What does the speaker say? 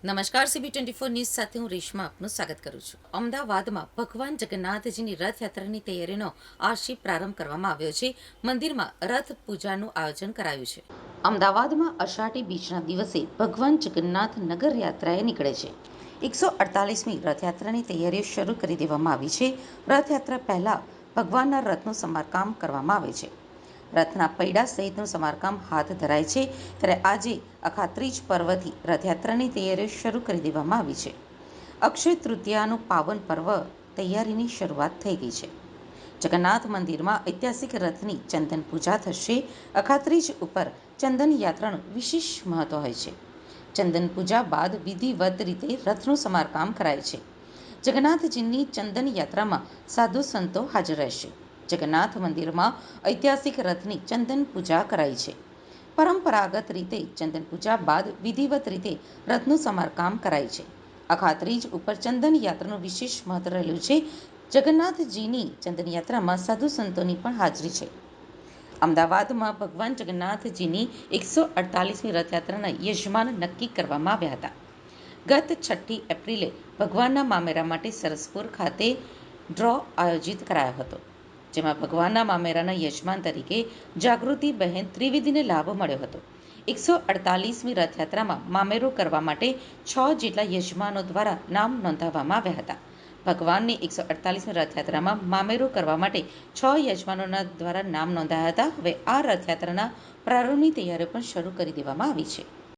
નમસ્કાર CB24 news સાથે હું રેશમા આપનું સ્વાગત કરું છું. અમદાવાદમાં ભગવાન જગન્નાથજીની રથયાત્રાની તૈયારીનો આજથી પ્રારંભ કરવામાં આવ્યો છે. મંદિરમાં રથ પૂજાનું આયોજન કરાયું છે. અમદાવાદમાં અષાઢી બીજના દિવસે ભગવાન જગન્નાથ નગર યાત્રાએ નીકળે છે. 148મી રથયાત્રાની તૈયારીઓ શરૂ કરી દેવામાં આવી છે. રથયાત્રા પહેલા ભગવાનના રથનું સમારકામ કરવામાં આવે છે. રથના પૈડા સહિતનું સમારકામ હાથ ધરાય છે. ત્યારે આજે અખાત્રીજ પર્વથી રથયાત્રાની તૈયારીઓ શરૂ કરી દેવામાં આવી છે. અક્ષય તૃતીયાનું પાવન પર્વ તૈયારીની શરૂઆત થઈ ગઈ છે. જગન્નાથ મંદિરમાં ઐતિહાસિક રથની ચંદન પૂજા થશે. અખાત્રીજ ઉપર ચંદન યાત્રાનું વિશેષ મહત્વ હોય છે. ચંદન પૂજા બાદ વિધિવત રીતે રથનું સમારકામ કરાય છે. જગન્નાથજીની ચંદન યાત્રામાં સાધુ સંતો હાજર રહેશે. જગન્નાથ મંદિરમાં ઐતિહાસિક રથની ચંદન પૂજા કરાઈ છે. પરંપરાગત રીતે ચંદન પૂજા બાદ વિધિવત રીતે રથનું સમારકામ કરાય છે. અખાત્રીજ ઉપર ચંદન યાત્રાનું વિશેષ મહત્વ રહેલું છે. જગન્નાથજીની ચંદન યાત્રામાં સાધુ સંતોની પણ હાજરી છે. અમદાવાદમાં ભગવાન જગન્નાથજીની 148મી રથયાત્રાના યજમાન નક્કી કરવામાં આવ્યા હતા. ગત 6 એપ્રિલે ભગવાનના મામેરા માટે સરસપુર ખાતે ડ્રો આયોજિત કરાયો હતો, જેમાં ભગવાનના મામેરાના યજમાન તરીકે જાગૃતિબહેન ત્રિવેદીને લાભ મળ્યો હતો. 148મી રથયાત્રામાં મામેરો કરવા માટે 6 જેટલા યજમાનો દ્વારા નામ નોંધાવવામાં આવ્યા હતા. ભગવાનની 148મી રથયાત્રામાં મામેરો કરવા માટે 6 યજમાનોના દ્વારા નામ નોંધાયા હતા. હવે આ રથયાત્રાના પ્રારંભની તૈયારીઓ પણ શરૂ કરી દેવામાં આવી છે.